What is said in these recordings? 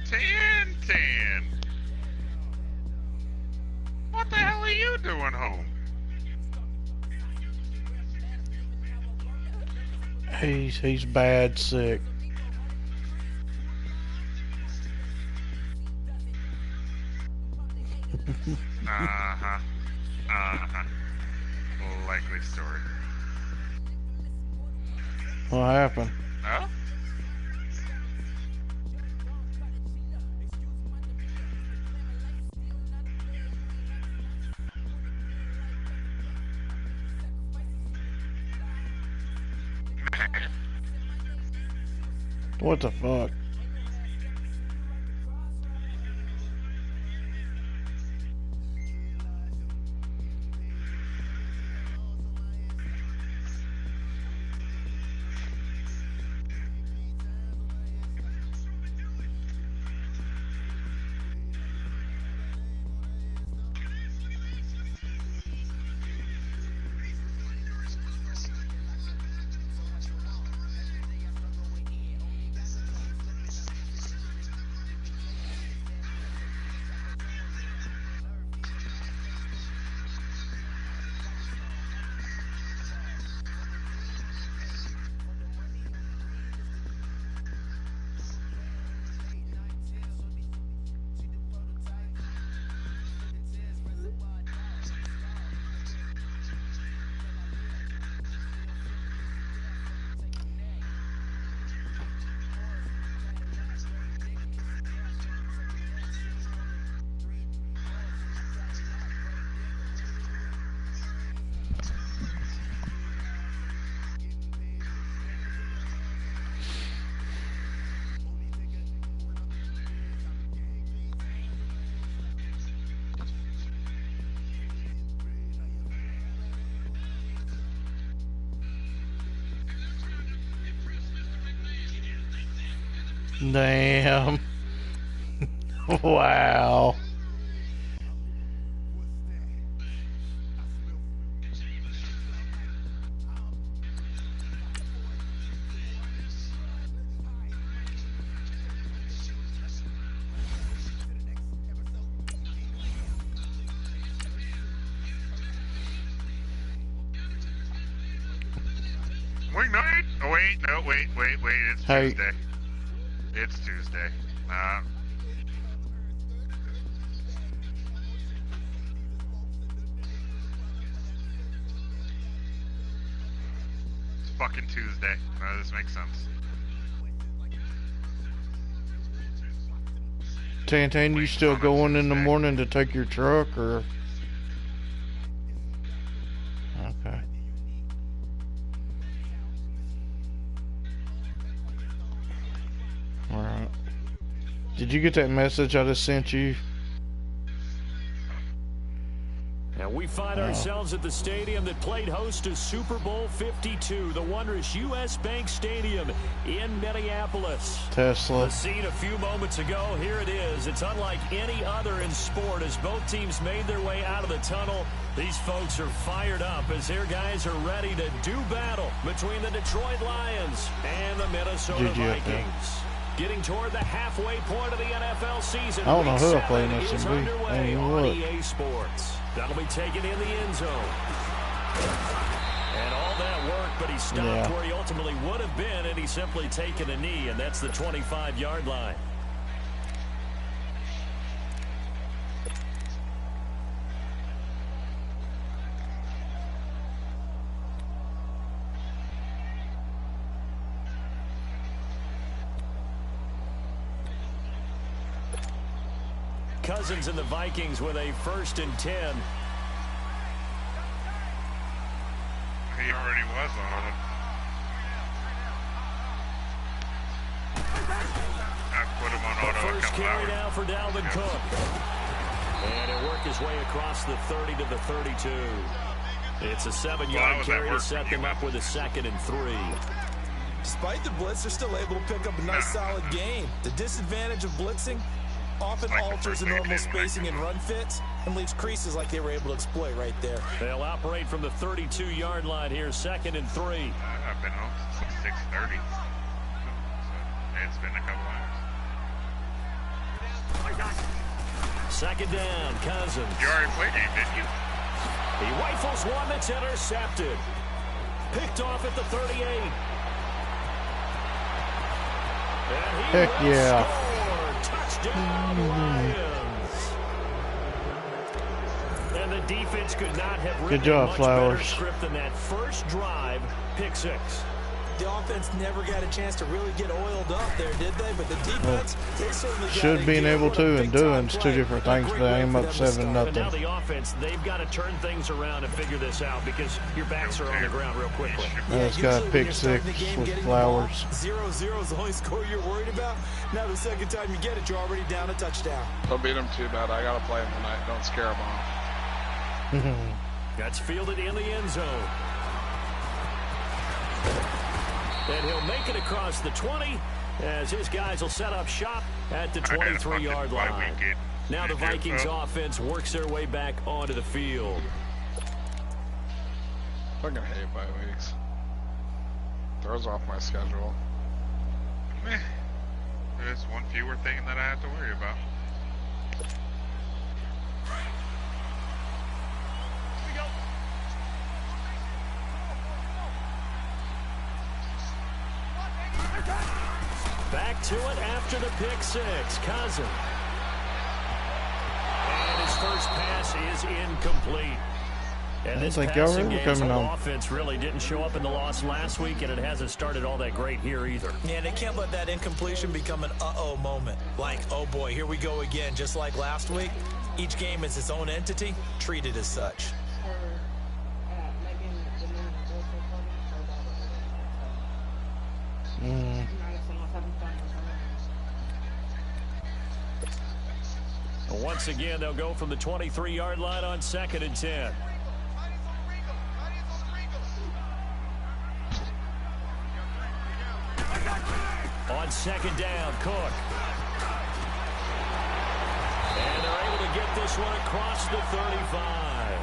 10. What the hell are you doing home? He's bad sick. Likely story. What happened? Huh? What the fuck? Damn. Wow. Wait, no, oh, wait, no, wait, it's Hey. Tuesday. It's Tuesday. It's fucking Tuesday. This makes sense. Tantan, you still going in the morning to take your truck, or? Okay. Alright. Did you get that message I just sent you? And we find ourselves at the stadium that played host to Super Bowl 52, the wondrous U.S. Bank Stadium in Minneapolis. Tesla. The scene a few moments ago, here it is. It's unlike any other in sport as both teams made their way out of the tunnel. These folks are fired up as their guys are ready to do battle between the Detroit Lions and the Minnesota Vikings. Getting toward the halfway point of the NFL season. I don't know who I'm playing this is to be. underway on Look. EA Sports. That'll be taken in the end zone. And all that work, but he stopped where he ultimately would have been, and he's simply taken a knee, and that's the 25-yard line. Cousins and the Vikings with a 1st and 10. He already was on it. I put him on auto. First carry now for Dalvin Cook. And he'll work his way across the 30 to the 32. It's a 7-yard carry to set them up with a 2nd and 3. Despite the blitz, they're still able to pick up a nice solid gain. The disadvantage of blitzing often alters the normal spacing and run fits and leaves creases like they were able to exploit right there. They'll operate from the 32-yard line here, 2nd and 3. I've been home since 6:30. So it's been a couple hours. Second down, Cousins. You already played him, didn't you? He rifles one that's intercepted. Picked off at the 38. And he Heck will yeah. score. Touchdown, Lions. And the defense could not have written Good job, a much Flowers. better script than that first drive, pick six. The offense never got a chance to really get oiled up there, did they? But the defense, they certainly got Should a being gear. able What a to and big-time doing is two play. different A things. great They way aim for up them to start. 7-0. But now the offense, they've got to turn things around and figure this out because your backs are on the ground real quickly. It's got usually when pick you're starting the six game with getting the ball, Flowers. 0-0 is the only score you're worried about. Now the second time you get it, you're already down a touchdown. Don't beat them too bad. I gotta play them tonight. Don't scare them off. That's fielded in the end zone. And he'll make it across the 20 as his guys will set up shop at the 23-yard line. Now the Vikings offense works their way back onto the field. Fucking hate bye weeks. Throws off my schedule. Meh. There's one fewer thing that I have to worry about. Back to it after the pick six. Cousins. And his first pass is incomplete. And this think y'all passing really game's coming whole on. offense really didn't show up in the loss last week, and it hasn't started all that great here either. Yeah, they can't let that incompletion become an uh-oh moment. Like, oh boy, here we go again, just like last week. Each game is its own entity, treated as such. Once again, they'll go from the 23-yard line on 2nd and 10. On 2nd down, Cook. And they're able to get this one across the 35.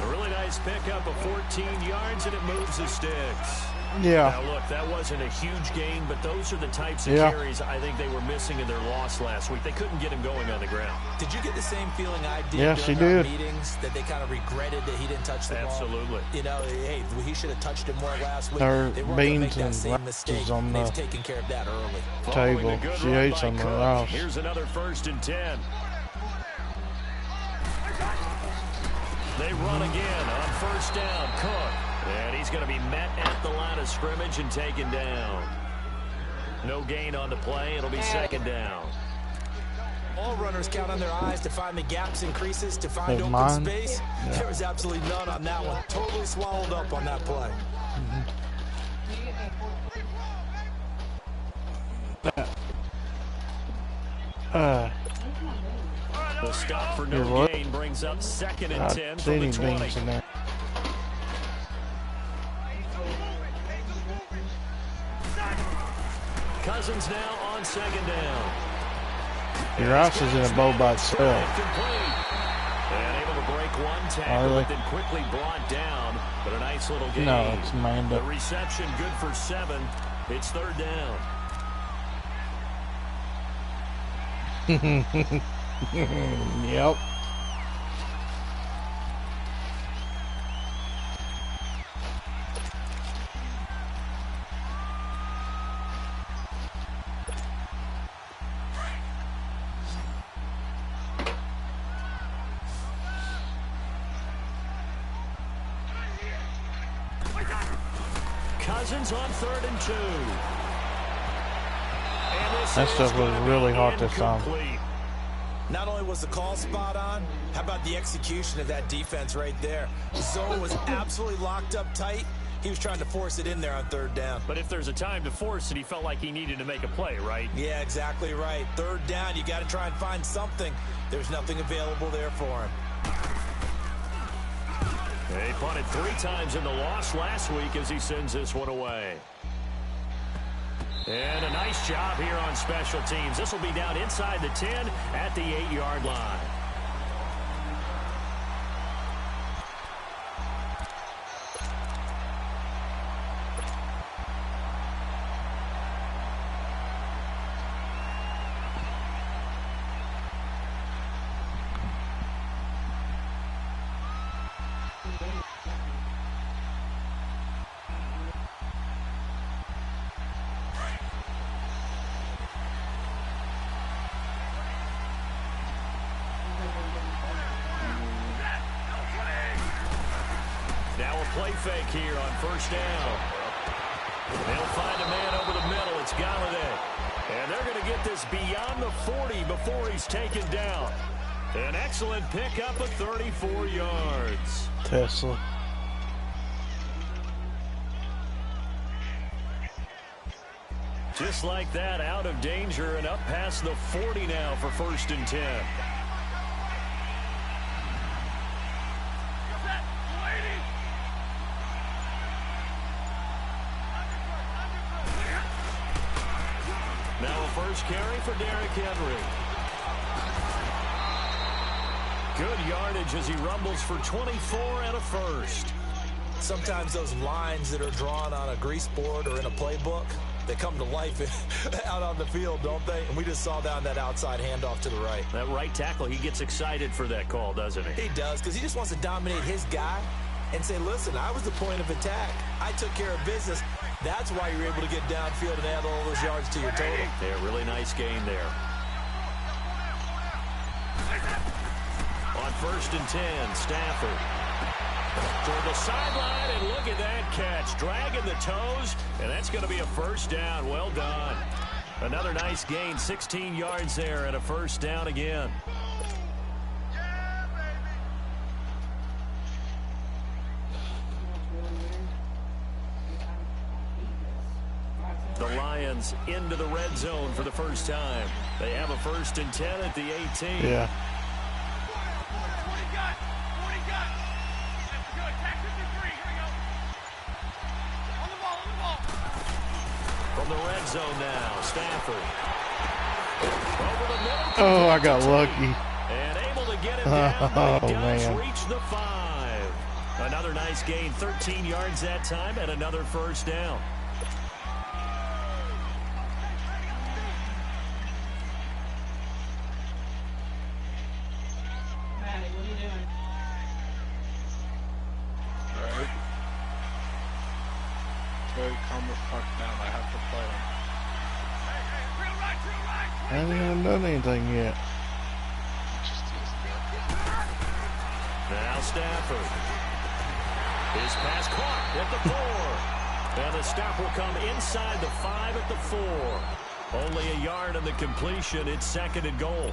A really nice pickup of 14 yards, and it moves the sticks. Yeah. Now, look, that wasn't a huge gain, but those are the types of Yeah. carries I think they were missing in their loss last week. They couldn't get him going on the ground. Did you get the same feeling I did Yes, he during our did. meetings, that they kind of regretted that he didn't touch the ball? Absolutely. You know, hey, he should have touched it more last week. Her They weren't going to make beans that and same rice mistake. on They've the taken care of that early. Following table. the good She run ate by something Cook. else. Here's another 1st and 10. They run again on 1st down. Cook. And he's going to be met at the line of scrimmage and taken down. No gain on the play. It'll be 2nd down. All runners count on their eyes to find the gaps and creases, to find Of open mine? space. Yeah. There was absolutely none on that one. Totally swallowed up on that play. The stop for Here, no what? gain brings up 2nd and I 10 see from the any 20. beans in there. Cousins now on 2nd down. Your ice is in a bowl by itself. Complete. And able to break one tackle, Really? but then quickly brought down. But a nice little gain. No, it's manned The up. reception good for 7. It's 3rd down. Yep. Cousins on 3rd and 2. And this That is stuff was gonna be really hot this time. incomplete. Not only was the call spot on, how about the execution of that defense right there? The zone was absolutely locked up tight. He was trying to force it in there on 3rd down. But if there's a time to force it, he felt like he needed to make a play, right? Yeah, exactly right. 3rd down, you got to try and find something. There's nothing available there for him. They punted 3 times in the loss last week as he sends this one away. And a nice job here on special teams. This will be down inside the 10 at the 8-yard line. Now a play fake here on first down. They'll find a man over the middle. It's Galladay. And they're going to get this beyond the 40 before he's taken down. An excellent pickup of 34 yards. Tesla. Just like that, out of danger and up past the 40 now for 1st and 10. Now a first carry for Derrick Henry. Good yardage as he rumbles for 24 and a first. Sometimes those lines that are drawn on a grease board or in a playbook, they come to life out on the field, don't they? And we just saw down that outside handoff to the right. That right tackle, he gets excited for that call, doesn't he? He does, because he just wants to dominate his guy and say, listen, I was the point of attack. I took care of business. That's why you're able to get downfield and add all those yards to your total. Yeah, really nice gain there. On 1st and 10, Stafford. Toward the sideline, and look at that catch. Dragging the toes, and that's going to be a first down. Well done. Another nice gain, 16 yards there, and a first down again. The Lions into the red zone for the first time. They have a 1st and 10 at the 18. Yeah. From the red zone now, Stafford. Over the middle. Oh, I got lucky. And able to get it down, but he does man. reach the 5. Another nice gain, 13 yards that time, and another first down. Calm the fuck down. I have to play him. I haven't even done anything yet. Now Stafford. His pass caught at the 4. And the stop will come inside the 5 at the 4. Only a yard on the completion. It's 2nd and goal.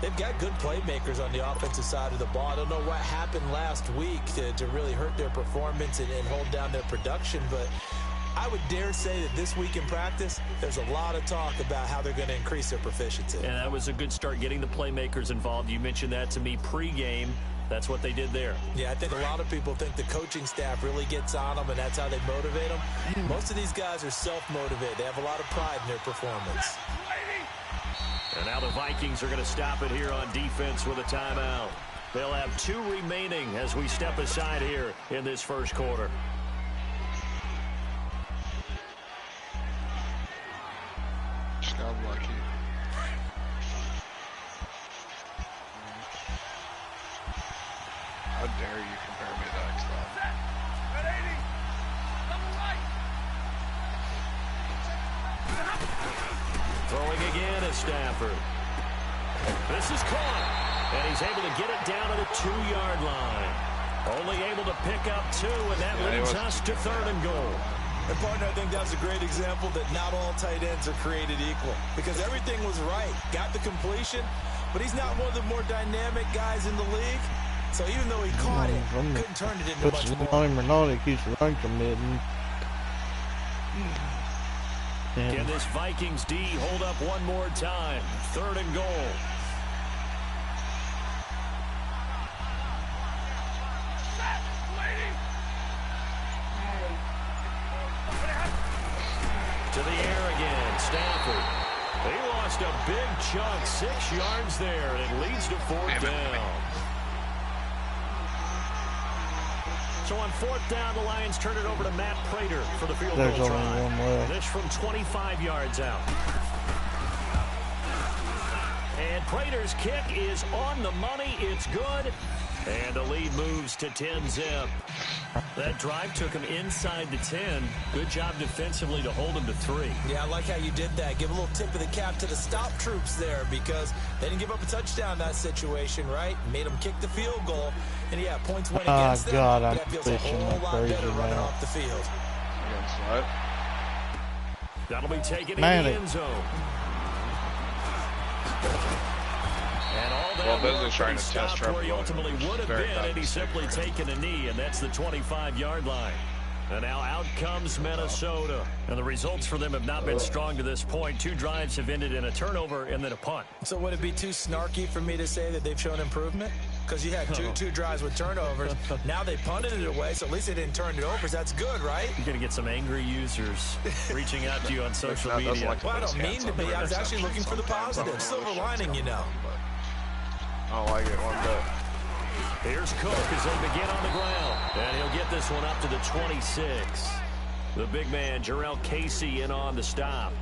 They've got good playmakers on the offensive side of the ball. I don't know what happened last week to really hurt their performance and hold down their production, but I would dare say that this week in practice, there's a lot of talk about how they're going to increase their proficiency. And that was a good start, getting the playmakers involved. You mentioned that to me pregame. That's what they did there. Yeah, I think a lot of people think the coaching staff really gets on them, and that's how they motivate them. Most of these guys are self-motivated. They have a lot of pride in their performance. And now the Vikings are going to stop it here on defense with a timeout. They'll have 2 remaining as we step aside here in this first quarter. Just got lucky. How dare you compare me to X-Love? Throwing again is Stafford. This is caught. And he's able to get it down to the 2-yard line. Only able to pick up 2, and that leads us to 3rd and goal. And partner, I think that's a great example that not all tight ends are created equal. Because everything was right. Got the completion, but he's not one of the more dynamic guys in the league. So even though he caught it, couldn't turn it into much more. Him or not, he keeps run committing. Can this Vikings D hold up one more time? 3rd and goal. To the air again, Stafford. He lost a big chunk, 6 yards there, and it leads to 4th down. So on 4th down, the Lions turn it over to Matt Prater for the field goal There's only try. one left. This from 25 yards out. And Prater's kick is on the money. It's good. And the lead moves to 10-zip. That drive took him inside the 10. Good job defensively to hold him to 3. Yeah, I like how you did that. Give a little tip of the cap to the stop troops there because they didn't give up a touchdown in that situation, right? Made them kick the field goal. And, yeah, points went against them. God, I'm that feels a whole lot better running off the field. Against what? That'll be taken in the end zone. And all that Well, is trying to test Trevor where he ultimately would have been, and he's simply taken a knee, and that's the 25-yard line. And now out comes Minnesota. And the results for them have not been strong to this point. 2 drives have ended in a turnover and then a punt. So would it be too snarky for me to say that they've shown improvement? Because you had two drives with turnovers. Now they punted it away, so at least they didn't turn it over. So that's good, right? You're going to get some angry users reaching out to you on social media. Well, I don't mean to be. I was actually looking for the positive. Silver lining, you know. I don't like it one bit. Here's Cook as they begin on the ground. And he'll get this one up to the 26. The big man, Jarrell Casey, in on the stop.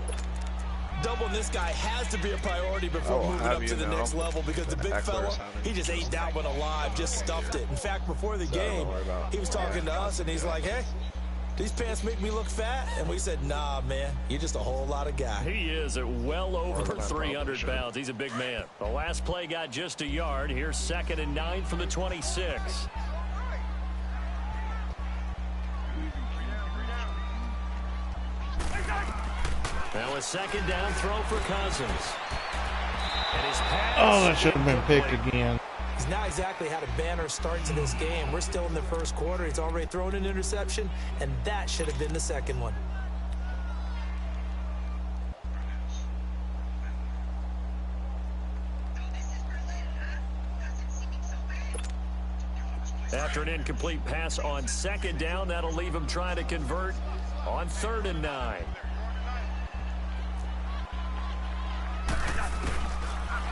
Doubling this guy has to be a priority before moving up to the next level because the big fella, he just ate that one alive, just stuffed it. In fact, before the game, he was talking to us, and he's like, hey, these pants make me look fat? And we said, nah, man, you're just a whole lot of guy. He is at well over 300 pounds. He's a big man. The last play got just a yard. Here's 2nd and 9 from the 26. Now a 2nd down throw for Cousins. And his pass. Oh, that should have been picked again. He's not exactly had a banner start to this game. We're still in the first quarter. He's already thrown an interception, and that should have been the second one. After an incomplete pass on 2nd down, that'll leave him trying to convert on 3rd and 9.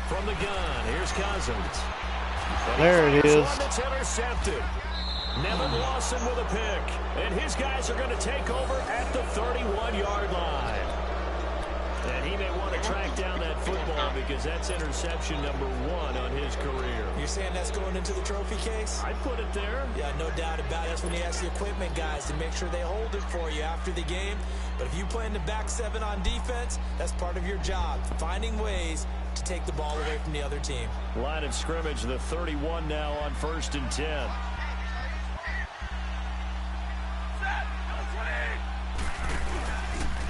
From the gun, here's Cousins. There it is. One that's intercepted. Nevin Lawson with a pick. And his guys are going to take over at the 31-yard line. And he may want to track down that football because that's interception number 1 on his career. You're saying that's going into the trophy case? I'd put it there. Yeah, no doubt about it. That's when you ask the equipment guys to make sure they hold it for you after the game. But if you play in the back 7 on defense, that's part of your job, finding ways to take the ball away from the other team. Line of scrimmage, the 31 now on 1st and 10.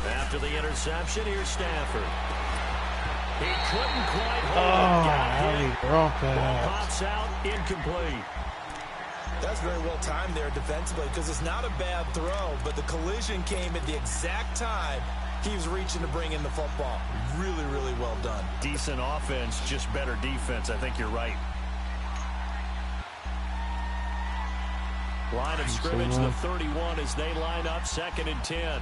After the interception, here's Stafford. He couldn't quite hold it. How did he drop Ball that? pops out, incomplete. That's very well timed there defensively because it's not a bad throw, but the collision came at the exact time he was reaching to bring in the football. Really, really well done. Decent offense, just better defense. I think you're right. Line of scrimmage, the 31 as they line up 2nd and 10.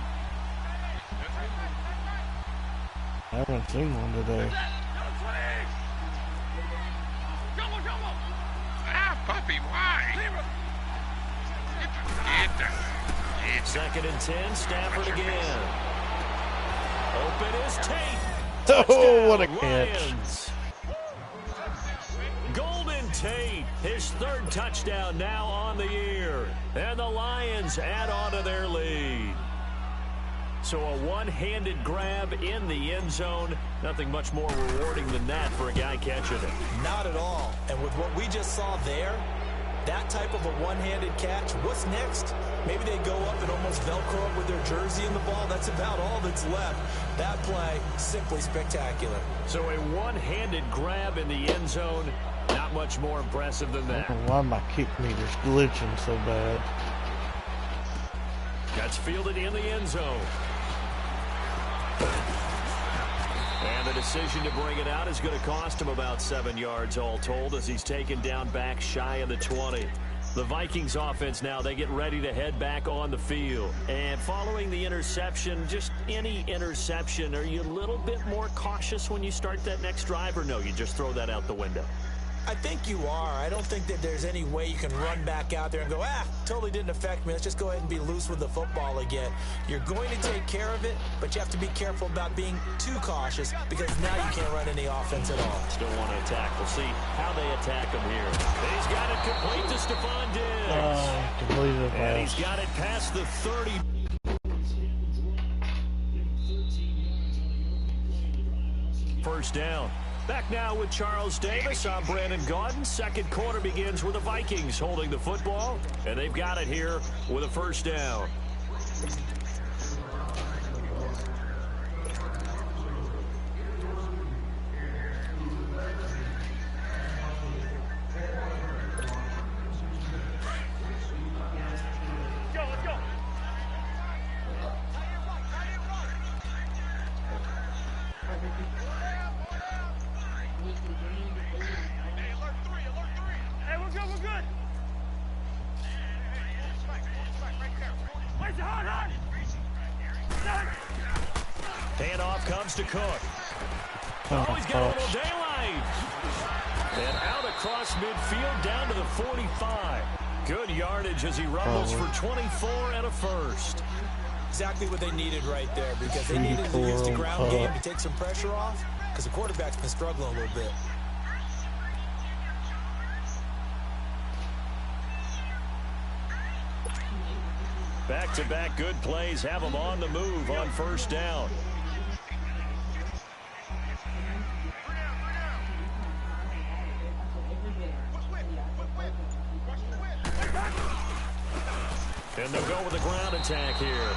I haven't seen one today. Ah, puppy, why? 2nd and 10, Stafford again. Open is Tate. Oh, what a Touchdown, catch. Lions. Golden Tate, his 3rd touchdown now on the year. And the Lions add on to their lead. So a one-handed grab in the end zone. Nothing much more rewarding than that for a guy catching it. Not at all. And with what we just saw there, that type of a one-handed catch, what's next? Maybe they go up and almost Velcro up with their jersey in the ball. That's about all that's left. That play, simply spectacular. So a one-handed grab in the end zone. Not much more impressive than I that. don't know why my kick meter's glitching so bad. That's fielded in the end zone. And the decision to bring it out is going to cost him about 7 yards all told as he's taken down back shy of the 20. The Vikings offense now, they get ready to head back on the field. And following the interception, just any interception, are you a little bit more cautious when you start that next drive or no? You just throw that out the window? I think you are. I don't think that there's any way you can run back out there and go, totally didn't affect me. Let's just go ahead and be loose with the football again. You're going to take care of it, but you have to be careful about being too cautious because now you can't run any offense at all. Still want to attack. We'll see how they attack him here. And he's got it complete to Stephon Diggs. And he's got it past the 30. First down. Back now with Charles Davis. I'm Brandon Gaudin. Second quarter begins with the Vikings holding the football, and they've got it here with a first down. Handoff comes to Cook. Oh, he's got a little daylight. And out across midfield down to the 45. Good yardage as he rumbles for 24 and a first. Exactly what they needed right there because they needed to use the ground game to take some pressure off because the quarterback's been struggling a little bit. Back-to-back good plays have them on the move on first down. And they'll go with the ground attack here.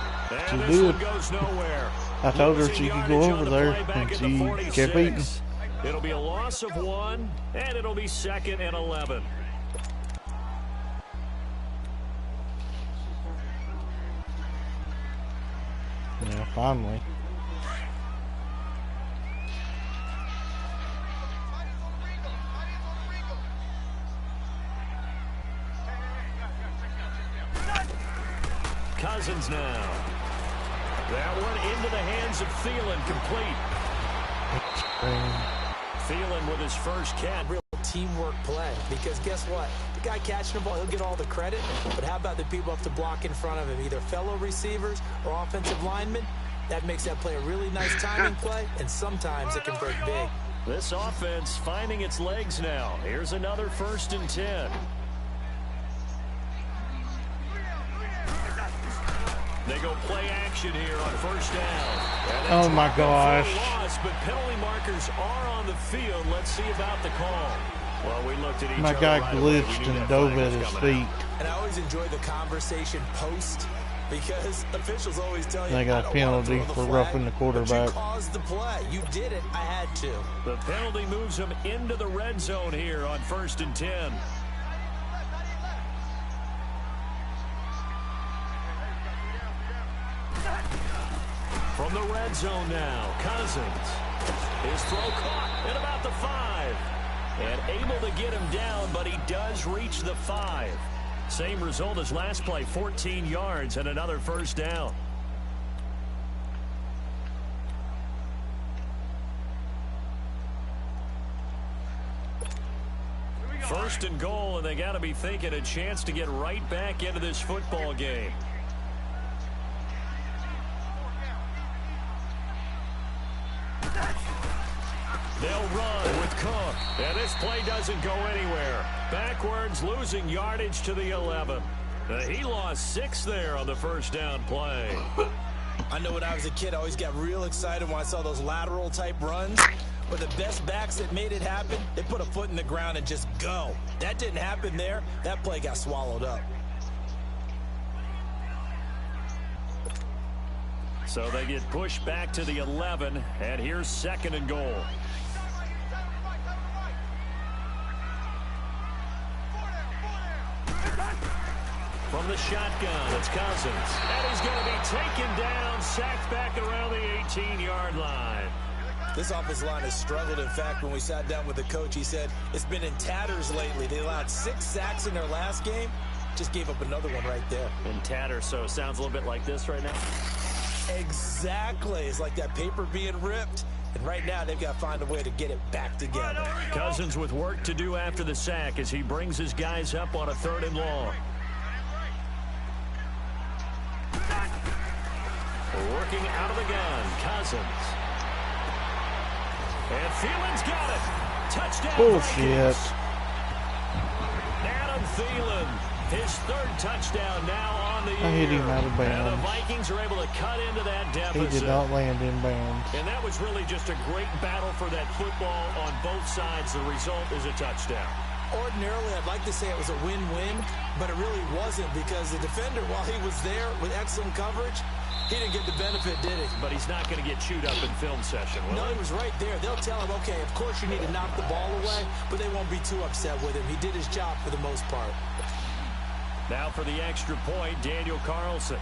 And this one goes nowhere. I told her she could go over there, and she kept eating. It'll be a loss of 1, and it'll be 2nd and 11. Yeah, finally. Cousins now. That one into the hands of Thielen, complete. Thielen with his first catch. Real teamwork play because guess what? The guy catching the ball, he'll get all the credit, but how about the people up to block in front of him, either fellow receivers or offensive linemen? That makes that play a really nice timing play, and sometimes it can break big. This offense finding its legs now. Here's another 1st and 10. They go play action here on first down. Oh my gosh. Loss, but penalty markers are on the field. Let's see about the call. Well, we looked at each My other guy right away. glitched and dove at his feet. And I always enjoy the conversation post because officials always tell you, They got a penalty for roughing the quarterback. You caused the play. You did it. I had to. The penalty moves them into the red zone here on 1st and 10. From the red zone now, Cousins. His throw caught at about the 5. And able to get him down, but he does reach the 5. Same result as last play, 14 yards and another first down. First and goal, and they got to be thinking a chance to get right back into this football game. They'll run with Cook. And this play doesn't go anywhere. Backwards, losing yardage to the 11. He lost 6 there on the first down play. I know when I was a kid, I always got real excited when I saw those lateral type runs. But the best backs that made it happen, they put a foot in the ground and just go. That didn't happen there. That play got swallowed up. So they get pushed back to the 11, and here's 2nd and goal. From the shotgun, it's Cousins. And he's going to be taken down, sacked back around the 18-yard line. This offensive line has struggled. In fact, when we sat down with the coach, he said it's been in tatters lately. They allowed 6 sacks in their last game. Just gave up another one right there. In tatters, so it sounds a little bit like this right now. Exactly. It's like that paper being ripped. And right now, they've got to find a way to get it back together. Cousins with work to do after the sack as he brings his guys up on a 3rd and long. Working out of the gun, Cousins. And Thielen's got it. Touchdown. Bullshit. Adam Thielen, his 3rd touchdown now on the year. I hit him out of bounds. And the Vikings are able to cut into that deficit. He did not land in bounds. And that was really just a great battle for that football on both sides. The result is a touchdown. Ordinarily, I'd like to say it was a win-win, but it really wasn't because the defender, while he was there with excellent coverage, he didn't get the benefit, did he? But he's not going to get chewed up in film session, will No, he was right there. They'll tell him, okay, of course you need to knock the ball away, but they won't be too upset with him. He did his job for the most part. Now for the extra point, Daniel Carlson.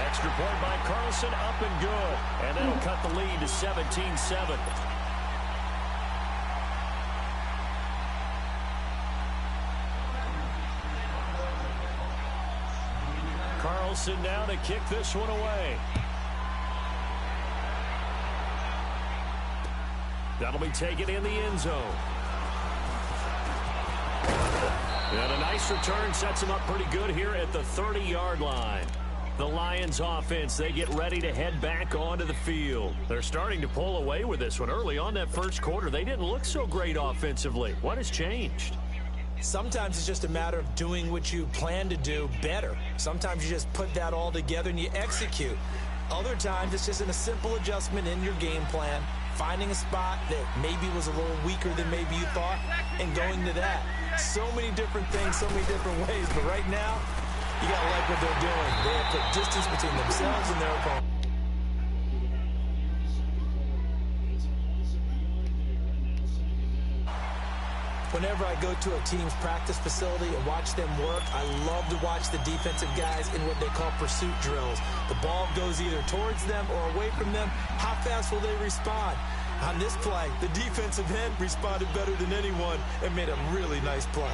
Extra point by Carlson, up and good. And that'll cut the lead to 17-7. Carlson now to kick this one away. That'll be taken in the end zone. And a nice return sets him up pretty good here at the 30-yard line. The Lions offense, they get ready to head back onto the field. They're starting to pull away with this one. Early on that first quarter, they didn't look so great offensively. What has changed? Sometimes it's just a matter of doing what you plan to do better. Sometimes you just put that all together and you execute. Other times it's just a simple adjustment in your game plan, finding a spot that maybe was a little weaker than maybe you thought, and going to that. So many different things, so many different ways, but right now, you got to like what they're doing. They have put distance between themselves and their opponent. Whenever I go to a team's practice facility and watch them work, I love to watch the defensive guys in what they call pursuit drills. The ball goes either towards them or away from them. How fast will they respond? On this play, the defensive end responded better than anyone and made a really nice play.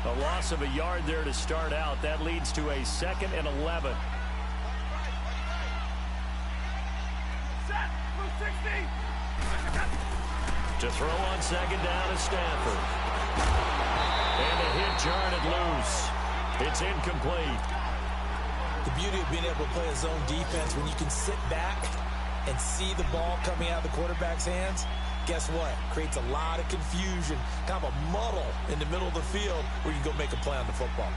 A loss of a yard there to start out. That leads to a 2nd and 11. To throw on 2nd down is Stafford. And a hit jarred loose. It's incomplete. The beauty of being able to play a zone defense when you can sit back and see the ball coming out of the quarterback's hands, guess what? Creates a lot of confusion, kind of a muddle in the middle of the field where you can go make a play on the football.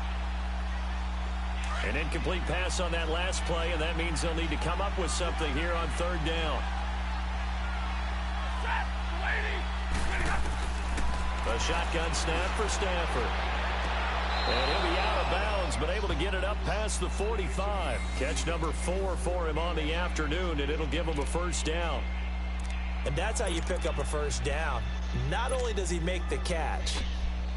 An incomplete pass on that last play, and that means they'll need to come up with something here on 3rd down. A shotgun snap for Stafford. And he'll be out of bounds, but able to get it up past the 45. Catch number 4 for him on the afternoon, and it'll give him a 1st down. And that's how you pick up a 1st down. Not only does he make the catch,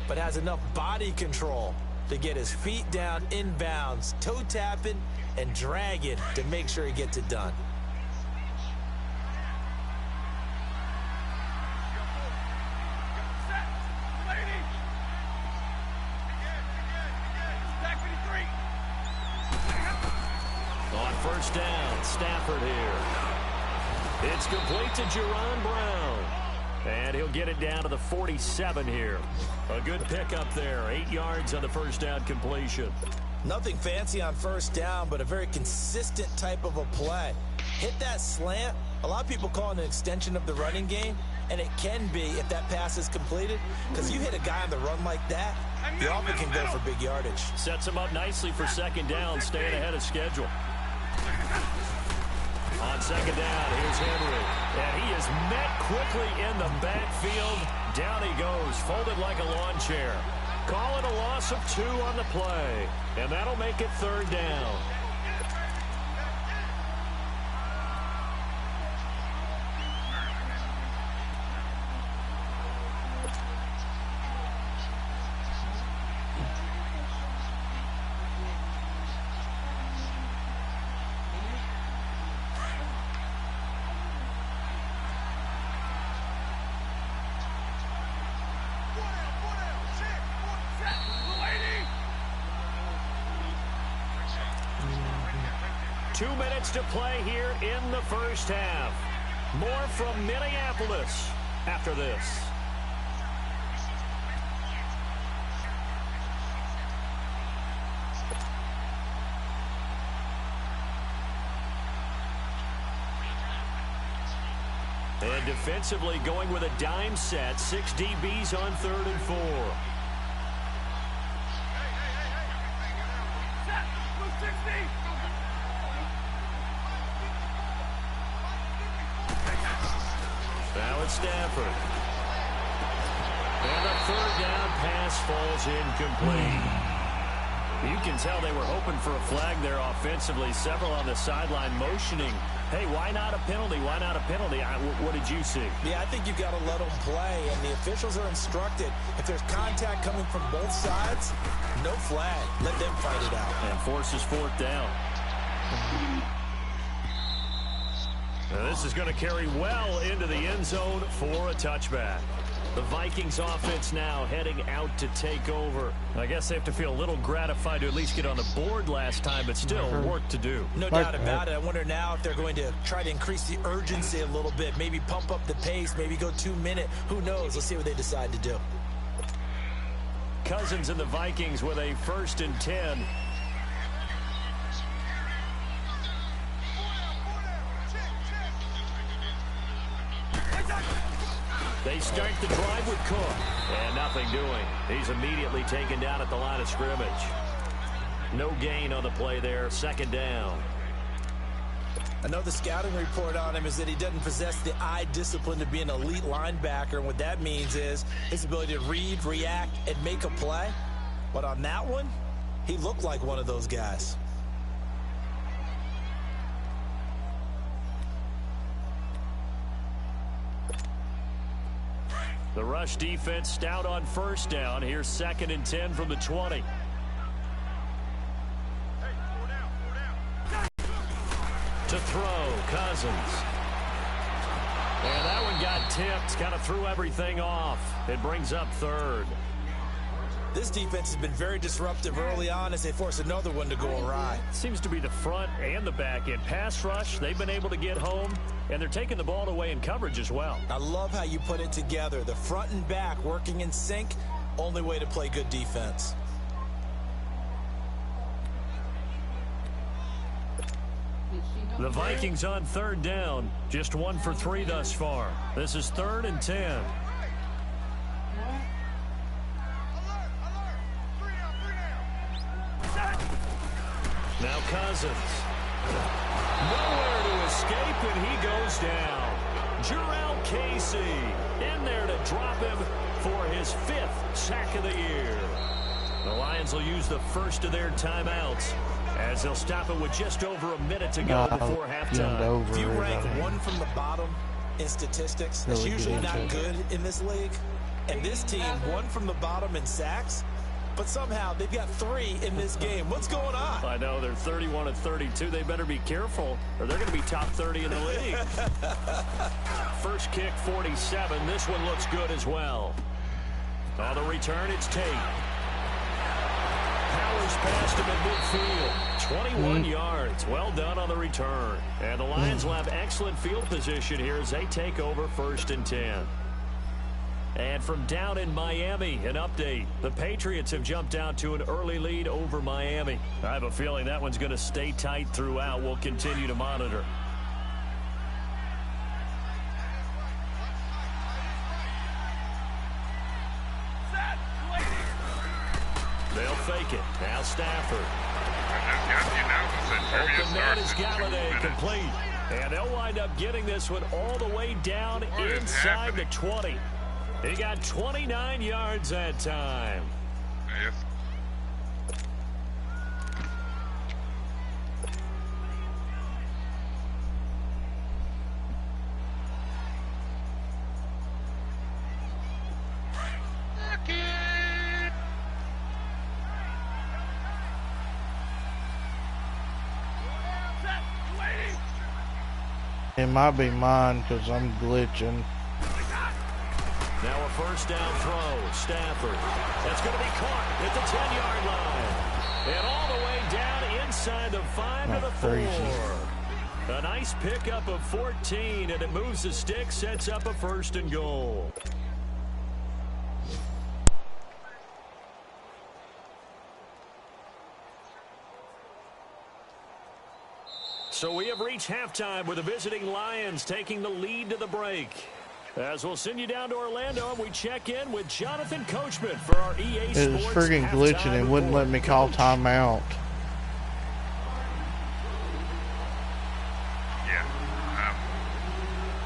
but has enough body control to get his feet down inbounds, toe tapping and dragging to make sure he gets it done. On 1st down, Stafford here. It's complete to Jerron Brown. And he'll get it down to the 47 here. A good pickup there. 8 yards on the 1st down completion. Nothing fancy on 1st down, but a very consistent type of a play. Hit that slant. A lot of people call it an extension of the running game, and it can be if that pass is completed, because you hit a guy on the run like that, you often can go for big yardage. Sets him up nicely for 2nd down, staying ahead of schedule. On 2nd down, here's Henry. And he is met quickly in the backfield. Down he goes, folded like a lawn chair. Call it a loss of 2 on the play. And that'll make it 3rd down. 2 minutes to play here in the first half. More from Minneapolis after this. And defensively going with a dime set. 6 DBs on 3rd and 4. Now it's Stafford. And a 3rd down pass falls incomplete. You can tell they were hoping for a flag there offensively. Several on the sideline motioning, hey, why not a penalty? Why not a penalty? What did you see? Yeah, I think you've got to let them play, and the officials are instructed. If there's contact coming from both sides, no flag. Let them fight it out. And forces 4th down. Now this is going to carry well into the end zone for a touchback. The Vikings offense now heading out to take over. I guess they have to feel a little gratified to at least get on the board last time, but still work to do. No doubt about it. I wonder now if they're going to try to increase the urgency a little bit, maybe pump up the pace, maybe go 2 minute. Who knows? Let's see what they decide to do. Cousins and the Vikings with a 1st and 10. They start the drive with Cook. And nothing doing. He's immediately taken down at the line of scrimmage. No gain on the play there. 2nd down. I know the scouting report on him is that he doesn't possess the eye discipline to be an elite linebacker. And what that means is his ability to read, react, and make a play. But on that one, he looked like one of those guys. The rush defense stout on 1st down. Here's 2nd and 10 from the 20. To throw, Cousins. And that one got tipped. Kind of threw everything off. It brings up 3rd. This defense has been very disruptive early on as they force another one to go awry. Seems to be the front and the back end. Pass rush, they've been able to get home, and they're taking the ball away in coverage as well. I love how you put it together. The front and back working in sync, only way to play good defense. The Vikings on 3rd down. Just 1 for 3 thus far. This is 3rd and 10. Now Cousins. Nowhere to escape, and he goes down. Jarrell Casey in there to drop him for his 5th sack of the year. The Lions will use the first of their timeouts as they'll stop it with just over a minute to go before halftime. If you rank 1 from the bottom in statistics, that's usually not good in this league. And this team, 1 from the bottom in sacks, but somehow they've got 3 in this game. What's going on? I know, they're 31 and 32. They better be careful, or they're going to be top 30 in the league. First kick, 47. This one looks good as well. On the return, it's Tate. Powers past him at midfield. 21 yards. Well done on the return. And the Lions will have excellent field position here as they take over 1st and 10. And from down in Miami, an update. The Patriots have jumped out to an early lead over Miami. I have a feeling that one's going to stay tight throughout. We'll continue to monitor. They'll fake it. Now Stafford. Open net is Galladay, complete. And they'll wind up getting this one all the way down inside the 20. He got 29 yards that time. Yes. It might be mine because I'm glitching. Now a first down throw. Stafford. That's going to be caught at the 10-yard line. And all the way down inside the 5 to the 4. A nice pickup of 14, and it moves the stick, sets up a 1st and goal. So we have reached halftime with the visiting Lions taking the lead to the break. As we'll send you down to Orlando, and we check in with Jonathan Coachman for our EA Sports. It was friggin' glitching and wouldn't let me call timeout.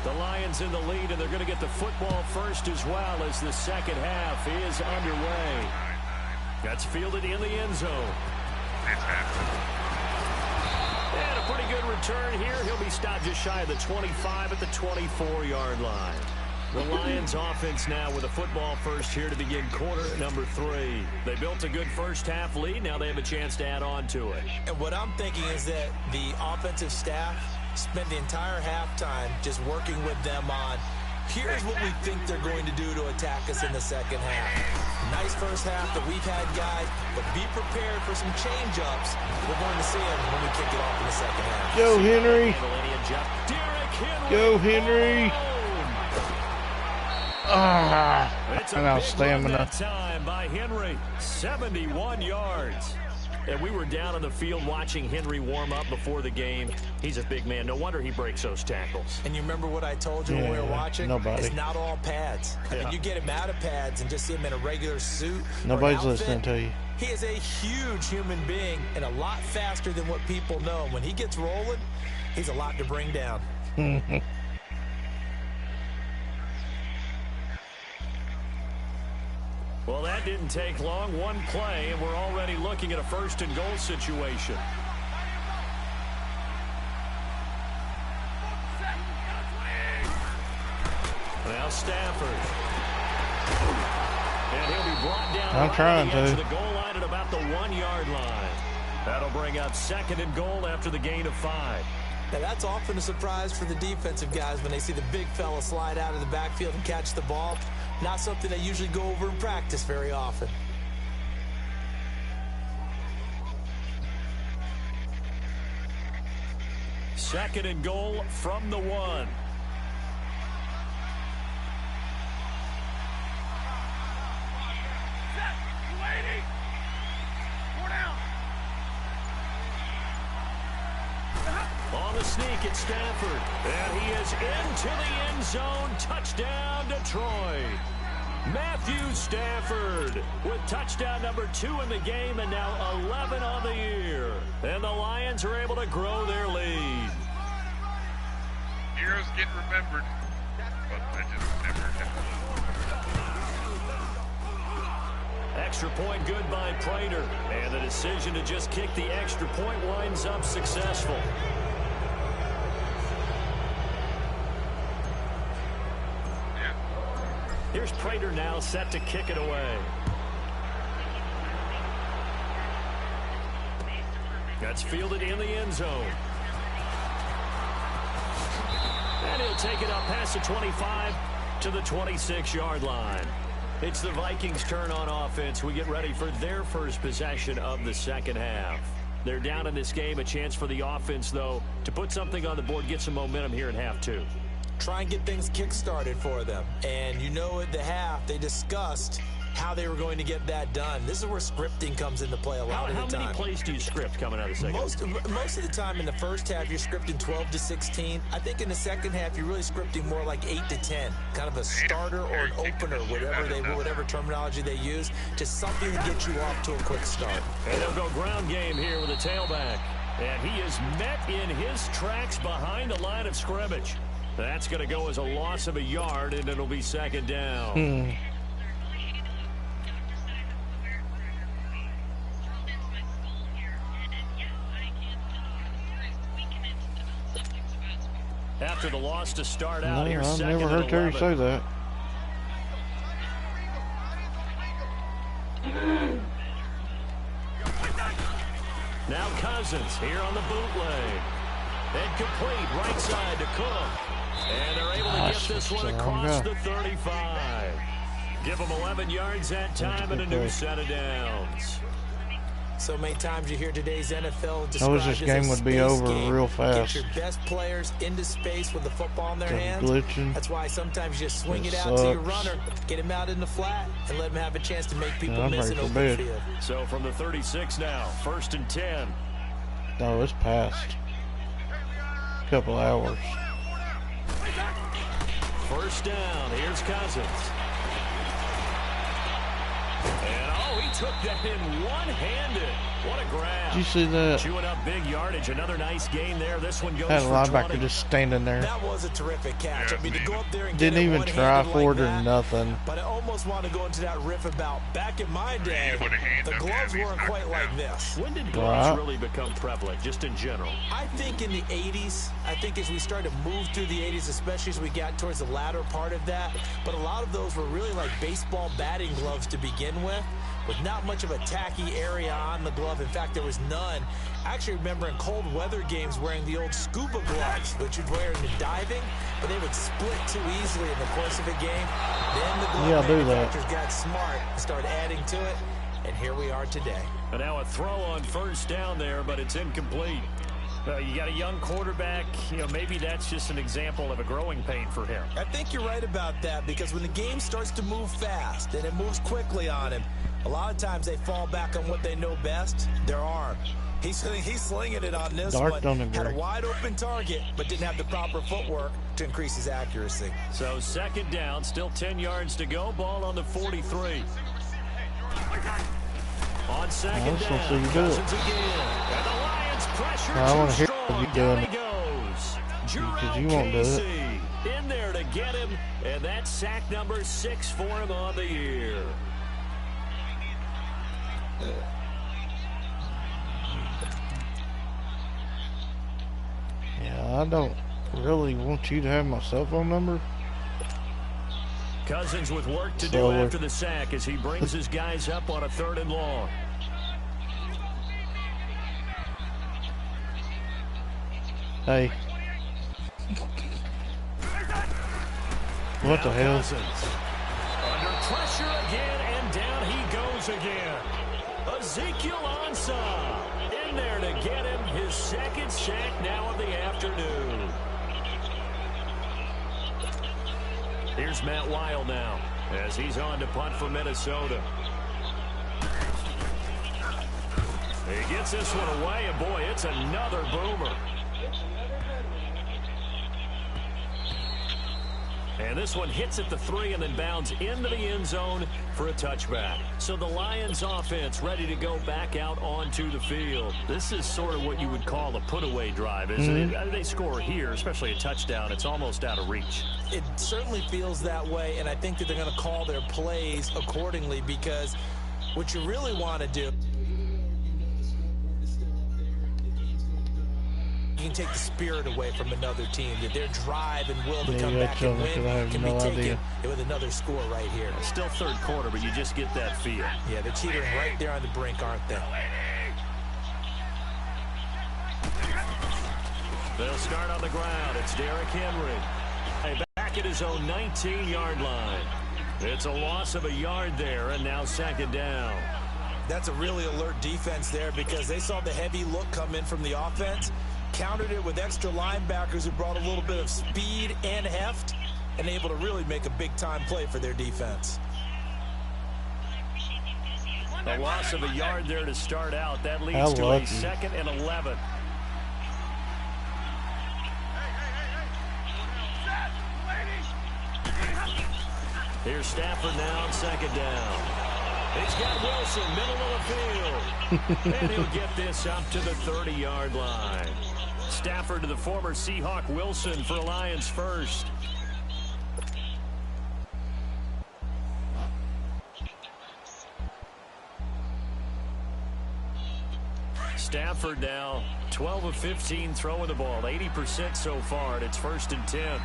The Lions in the lead, and they're going to get the football first as well as the second half is underway. That's fielded in the end zone. And a pretty good return here. He'll be stopped just shy of the 25 at the 24-yard line. The Lions offense now with a football first here to begin quarter number 3. They built a good first half lead. Now they have a chance to add on to it. And what I'm thinking is that the offensive staff spent the entire halftime just working with them on, here's what we think they're going to do to attack us in the second half. Nice first half that we've had, guys, but be prepared for some change-ups. We're going to see them when we kick it off in the second half. Go, Henry. Go, Henry. And our stamina. Time by Henry, 71 yards. And we were down on the field watching Henry warm up before the game. He's a big man. No wonder he breaks those tackles. And you remember what I told you when we were watching? Nobody. It's not all pads. I mean, you get him out of pads and just see him in a regular suit. Nobody's outfit, listening to you. He is a huge human being and a lot faster than what people know. When he gets rolling, he's a lot to bring down. Well, that didn't take long. One play, and we're already looking at a 1st and goal situation. Now Stafford. And he'll be brought down. I'm trying to. The goal line at about the 1-yard line. That'll bring up 2nd and goal after the gain of 5. Now, that's often a surprise for the defensive guys when they see the big fella slide out of the backfield and catch the ball. Not something they usually go over in practice very often. Second and goal from the 1. On the sneak at Stafford. And he is into the end zone. Touchdown, Detroit. Matthew Stafford with touchdown number 2 in the game and now 11 on the year. And the Lions are able to grow their lead. Heroes get remembered, but they just never happen. Extra point good by Prater. And the decision to just kick the extra point winds up successful. Here's Prater now set to kick it away. That's fielded in the end zone. And he'll take it up past the 25 to the 26-yard line. It's the Vikings' turn on offense. We get ready for their first possession of the second half. They're down in this game. A chance for the offense, though, to put something on the board, get some momentum here in half 2. Try and get things kick-started for them. And you know at the half, they discussed how they were going to get that done. This is where scripting comes into play a lot of the time. How many plays do you script coming out of the second half? Most of the time in the first half, you're scripting 12 to 16. I think in the second half, you're really scripting more like 8 to 10. Kind of a starter or an opener, whatever terminology they use. Just something to get you off to a quick start. And they'll go ground game here with a tailback. And he is met in his tracks behind the line of scrimmage. That's going to go as a loss of a yard, and it'll be second down. After the loss to start out here, I've never heard Terry say that. Now Cousins here on the bootleg. And complete right side to Cook. And they're able to get this one across the 35. Give them 11 yards that time and a new set of downs. So many times you hear today's NFL described I wish this as game a would be space over game. real Get fast. your best players into space with the football in their hands. Glitching. That's why sometimes you just swing It it out to your sucks. runner, get him out in the flat, and let him have a chance to make people I'm miss ready an for open bed. field. So from the 36 now, 1st and 10. No, it's past. Couple hours. 1st down. Here's Cousins. And he took that in one-handed. What a grab. Did you see that? Chewing up big yardage. Another nice gain there. This one goes Had a for linebacker 20. just standing there. That was a terrific catch. I mean, to go up there and Didn't get it even try one-handed for it like or that, nothing. But I almost want to go into that riff about back in my day, You put a hand the up gloves there, weren't he's quite knocked like down. this. When did gloves Right. really become prevalent, just in general? I think in the 80s, I think as we started to move through the 80s, especially as we got towards the latter part of that, but a lot of those were really like baseball batting gloves to begin with not much of a tacky area on the glove. In fact, there was none. I actually remember in cold weather games wearing the old scuba gloves, which you'd wear in the diving, but they would split too easily in the course of a game. Then the glove Yeah, I'll do that. manufacturers got smart and started adding to it, and here we are today. And now a throw on 1st down there, but it's incomplete. You got a young quarterback. Maybe that's just an example of a growing pain for him. I think you're right about that, because when the game starts to move fast and it moves quickly on him, a lot of times they fall back on what they know best, their arm. He's slinging it on this Dark one. don't Had a agree. wide open target, but didn't have the proper footwork to increase his accuracy. So 2nd down, still 10 yards to go. Ball on the 43. On 2nd let's down, see you do it. Cousins again. And the Lions pressure I wanna too hear strong. you doing Down it. he goes. Because you won't do it. Casey in there to get him, and that's sack number 6 for him on the year. Yeah, I don't really want you to have my cell phone number. Cousins with work to do So, after the sack as he brings his guys up on a 3rd and long. Hey. What the Now hell? Cousins under pressure again, and down he goes again. Ezekiel Ansah in there to get him his 2nd sack now of the afternoon. Here's Matt Weil now as he's on to punt for Minnesota. He gets this one away, and boy, it's another boomer. And this one hits at the 3 and then bounds into the end zone for a touchback. So the Lions offense ready to go back out onto the field. This is sort of what you would call a put-away drive, isn't it? They score here, especially a touchdown. It's almost out of reach. It certainly feels that way, and I think that they're going to call their plays accordingly, because what you really want to do, you can take the spirit away from another team, that their drive and will to Yeah, come you back and gotta tell me, 'cause I win have can no be taken idea. with another score right here. Still 3rd quarter, but you just get that feel. Yeah, they're teetering right there on the brink, aren't they? They'll start on the ground. It's Derrick Henry. Back at his own 19-yard line. It's a loss of a yard there, and now 2nd down. That's a really alert defense there, because they saw the heavy look come in from the offense, countered it with extra linebackers who brought a little bit of speed and heft, and able to really make a big-time play for their defense. A loss of a yard there to start out. That How leads to a lucky. 2nd and 11. Here's Stafford now on 2nd down. He's got Wilson, middle of the field. And he'll get this up to the 30-yard line. Stafford to the former Seahawk Wilson for Lions first. Stafford now 12 of 15 throwing the ball, 80% so far, and it's 1st and 10.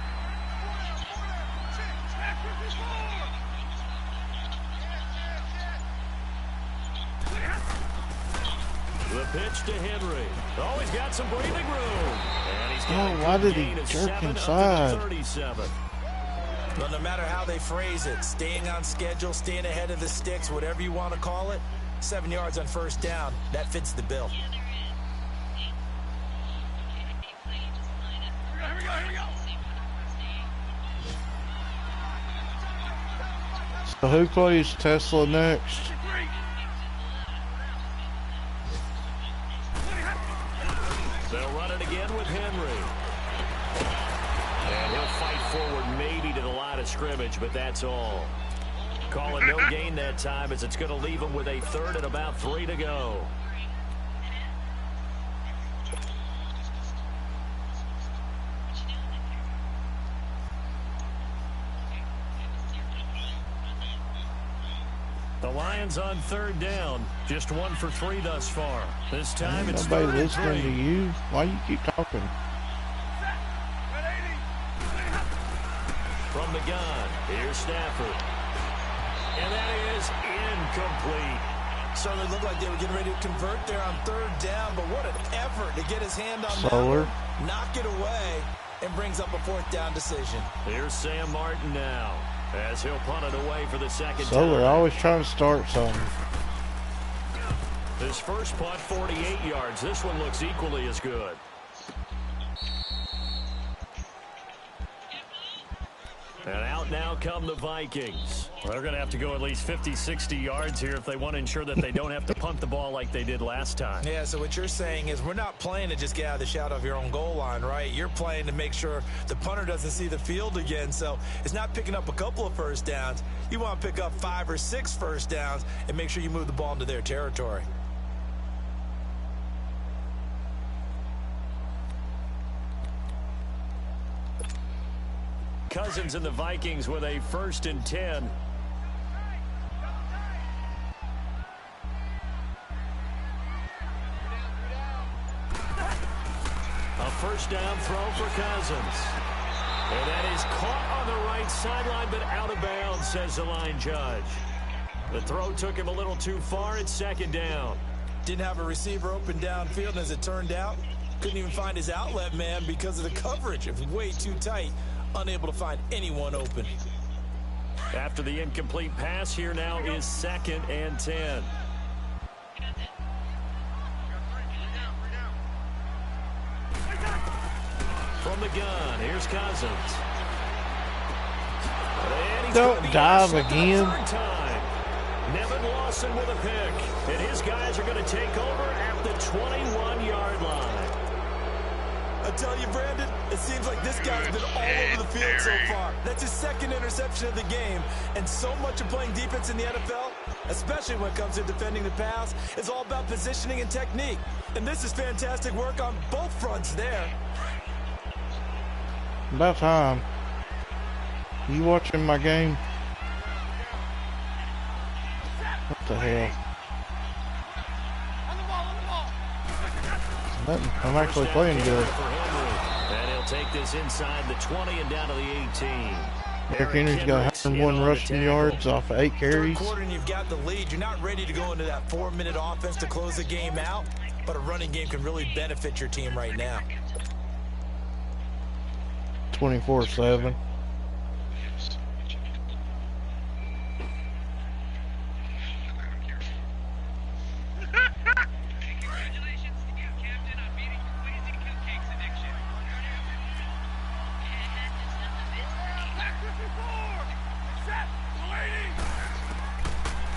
The pitch to Henry. Oh, he's got some breathing room. And he's got Oh, why did he gain of jerk 7 inside? up to the 37. Well, no matter how they phrase it, staying on schedule, staying ahead of the sticks, whatever you want to call it, 7 yards on first down. That fits the bill. So who plays Tesla next? They'll run it again with Henry. And he'll fight forward maybe to the line of scrimmage, but that's all. Call it no gain that time, as it's going to leave him with a third and about 3 to go. The Lions on third down. Just 1 for 3 thus far. This time it's nobody third and listening 3. to you. Why you keep talking? From the gun, here's Stafford. And that is incomplete. So they looked like they were getting ready to convert there on third down, but what an effort to get his hand on Solar. that one, knock it away, and brings up a fourth down decision. Here's Sam Martin now, as he'll punt it away for the second Solar time. always trying to start something. His first punt, 48 yards. This one looks equally as good. And out now come the Vikings. They're going to have to go at least 50, 60 yards here if they want to ensure that they don't have to punt the ball like they did last time. Yeah, so what you're saying is we're not playing to just get out of the shadow of your own goal line, right? You're playing to make sure the punter doesn't see the field again. So it's not picking up a couple of first downs. You want to pick up 5 or 6 first downs and make sure you move the ball into their territory. Cousins and the Vikings with a 1st and 10. A first down throw for Cousins. And that is caught on the right sideline, but out of bounds, says the line judge. The throw took him a little too far. It's 2nd down. Didn't have a receiver open downfield, and as it turned out, couldn't even find his outlet man because of the coverage. It was way too tight. Unable to find anyone open. After the incomplete pass, here now is 2nd and 10. From the gun, here's Cousins. Don't dive again. Nevin Lawson with a pick. And his guys are going to take over at the 21-yard line. I tell you, Brandon, it seems like this guy's been all over the field so far. That's his 2nd interception of the game. And so much of playing defense in the NFL, especially when it comes to defending the pass, is all about positioning and technique. And this is fantastic work on both fronts there. About time. You watching my game? What the hell? Nothing. I'm actually playing good. And he'll take this inside the 20 and down to the 18. Derrick Henry's got 101 rushing yards off of 8 carries. Third quarter and you've got the lead. You're not ready to go into that 4-minute offense to close the game out, but a running game can really benefit your team right now. 24/7.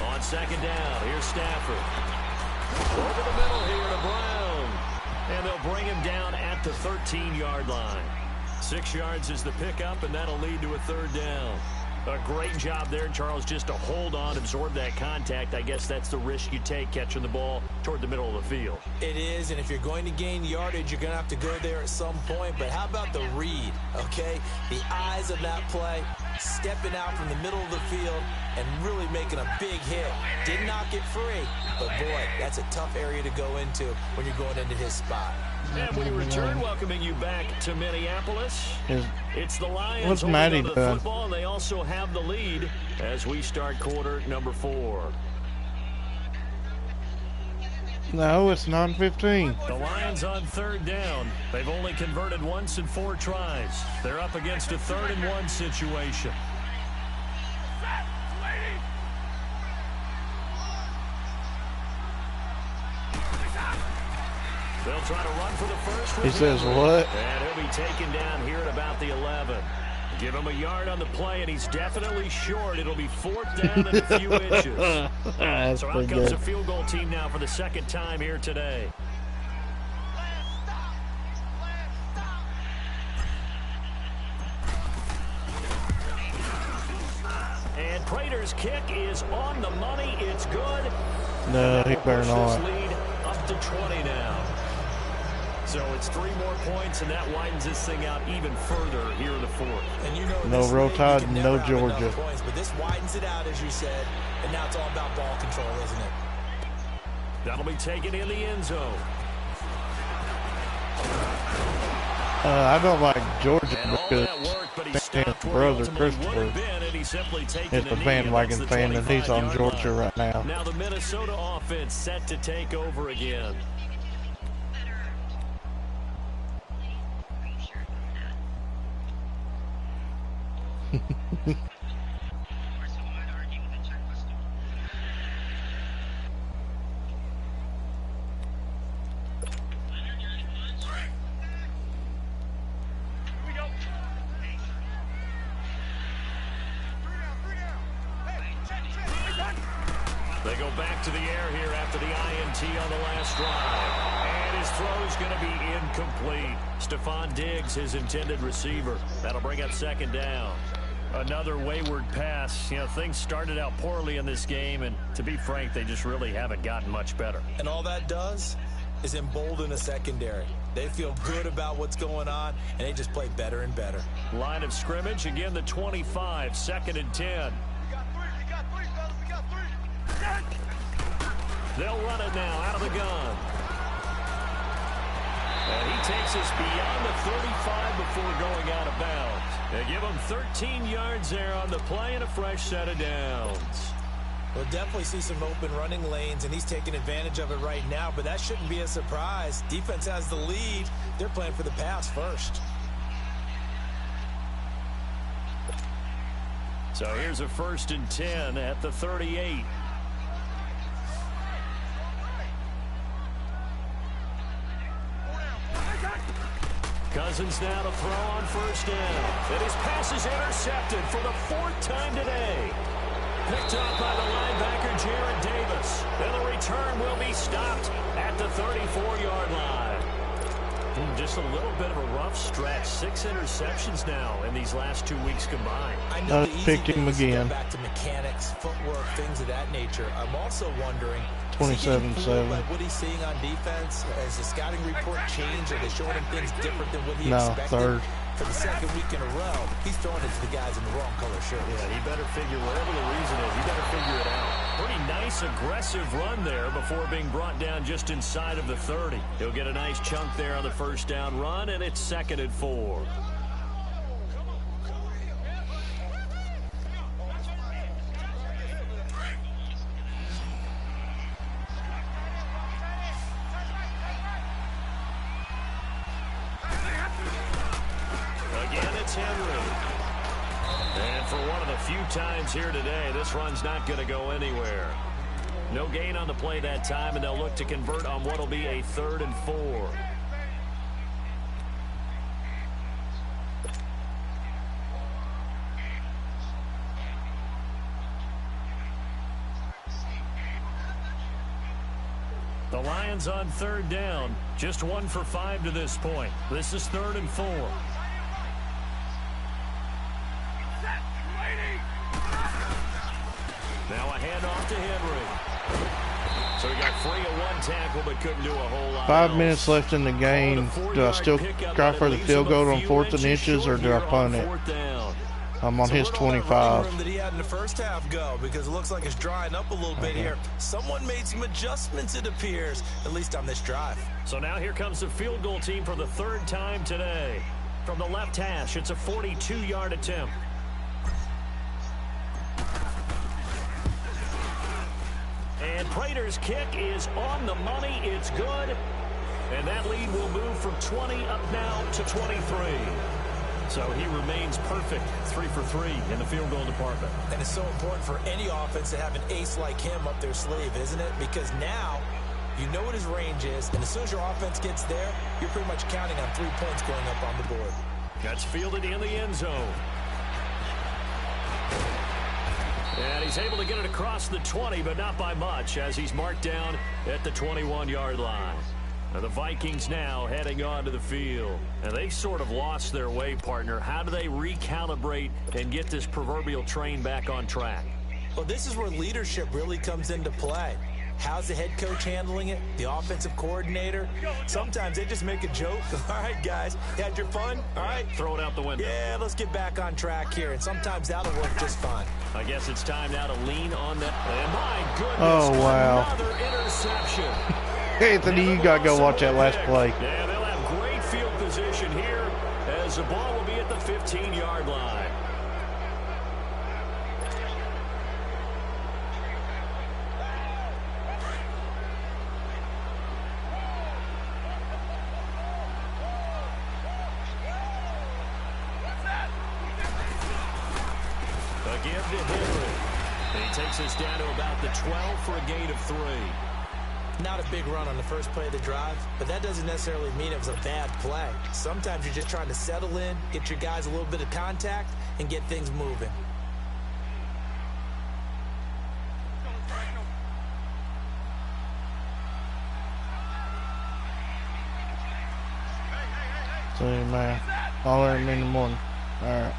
On 2nd down, here's Stafford. Over the middle here to Brown. And they'll bring him down at the 13-yard line. 6 yards is the pickup, and that'll lead to a 3rd down. A great job there, Charles, just to hold on, absorb that contact. I guess that's the risk you take catching the ball toward the middle of the field. It is, and if you're going to gain yardage, you're going to have to go there at some point. But how about the read, okay? The eyes of that play, stepping out from the middle of the field and really making a big hit. Did not get free, but boy, that's a tough area to go into when you're going into his spot. And we return, welcoming you back to Minneapolis. It's the Lions What's holding Matty on to the doing? football, and they also have the lead as we start quarter number 4. No, it's 9:15. The Lions on 3rd down. They've only converted once in 4 tries. They're up against a 3rd and 1 situation. He'll try to run for the first. He says what? And he'll be taken down here at about the 11. Give him a yard on the play, and he's definitely short. It'll be 4th down and a few inches. That's so out pretty comes good. a field goal team now for the 2nd time here today. And Prater's kick is on the money. It's good. No, he better not. This lead up to 20 now. So it's 3 more points, and that widens this thing out even further here in the 4th. And you know, No Roll Tide, no Georgia. Points, but this widens it out, as you said, and now it's all about ball control, isn't it? That'll be taken in the end zone. I don't like Georgia And all because that work, but he his stopped where he brother ultimately would Christopher have been, and he's simply taken is a the knee, bandwagon and that's the fan, and he's on 25-yard Georgia line. right now. Now the Minnesota offense set to take over again. They go back to the air here after the INT on the last drive. And his throw is going to be incomplete. Stephon Diggs, his intended receiver. That'll bring up 2nd down. Another wayward pass. You know, things started out poorly in this game, and to be frank, they just really haven't gotten much better. And all that does is embolden a secondary. They feel good about what's going on, and they just play better and better. Line of scrimmage, again the 25, 2nd and 10. They'll run it now out of the gun. And he takes us beyond the 35 before going out of bounds. They give him 13 yards there on the play and a fresh set of downs. We'll definitely see some open running lanes, and he's taking advantage of it right now, but that shouldn't be a surprise. Defense has the lead. They're playing for the pass first. So here's a 1st and 10 at the 38. Cousins now to throw on 1st down. And his pass is intercepted for the 4th time today. Picked up by the linebacker, Jarrett Davis. And the return will be stopped at the 34-yard line. Just a little bit of a rough stretch. 6 interceptions now in these last 2 weeks combined. I know I picked him again. Back to mechanics, footwork, things of that nature. I'm also wondering, 27-7. Like what he's seeing on defense, has the scouting report changed? Are they showing him things different than what he expected? 3rd. For the 2nd week in a row, he's throwing it to the guys in the wrong color shirt. Yeah, he better figure, whatever the reason is, he better figure it out. Pretty nice, aggressive run there before being brought down just inside of the 30. He'll get a nice chunk there on the 1st down run, and it's 2nd and 4. Again, it's Henry. And for one of the few times here today, this run's not going to go anywhere. No gain on the play that time, and they'll look to convert on what will be a 3rd and 4. The Lions on 3rd down. Just 1 for 5 to this point. This is 3rd and 4. Now a handoff to Henry. So he got free of 1 tackle, but couldn't do a whole lot. 5 minutes left in the game. Do I still try for the field goal on 4th and inches, or do I punt it? I'm on his 25. That he had in the first half go, because it looks like it's drying up a little bit here. Someone made some adjustments, it appears, at least on this drive. So now here comes the field goal team for the 3rd time today. From the left hash, it's a 42-yard attempt. And Prater's kick is on the money. It's good. And that lead will move from 20 up now to 23. So he remains perfect, 3 for 3 in the field goal department. And it's so important for any offense to have an ace like him up their sleeve, isn't it? Because now You know what his range is, and as soon as your offense gets there, you're pretty much counting on 3 points going up on the board. That's fielded in the end zone. And he's able to get it across the 20, but not by much, as he's marked down at the 21-yard line. Now the Vikings now heading onto the field. And they've sort of lost their way, partner. How do they recalibrate and get this proverbial train back on track? Well, this is where leadership really comes into play. How's the head coach handling it? The offensive coordinator? Sometimes they just make a joke. All right, guys, you had your fun? All right. Throw it out the window. Yeah, let's get back on track here. And sometimes that'll work just fine. I guess it's time now to lean on that. And my goodness, oh, wow. Another interception. Anthony, you got to go watch that last play. Yeah, they'll have great field position here as the ball will be at the 15-yard line. A give to Henry. And he takes us down to about the 12 for a gain of 3. Not a big run on the first play of the drive, but that doesn't necessarily mean it was a bad play. Sometimes you're just trying to settle in, get your guys a little bit of contact, and get things moving. See, man. I'll learn him in the morning. All right.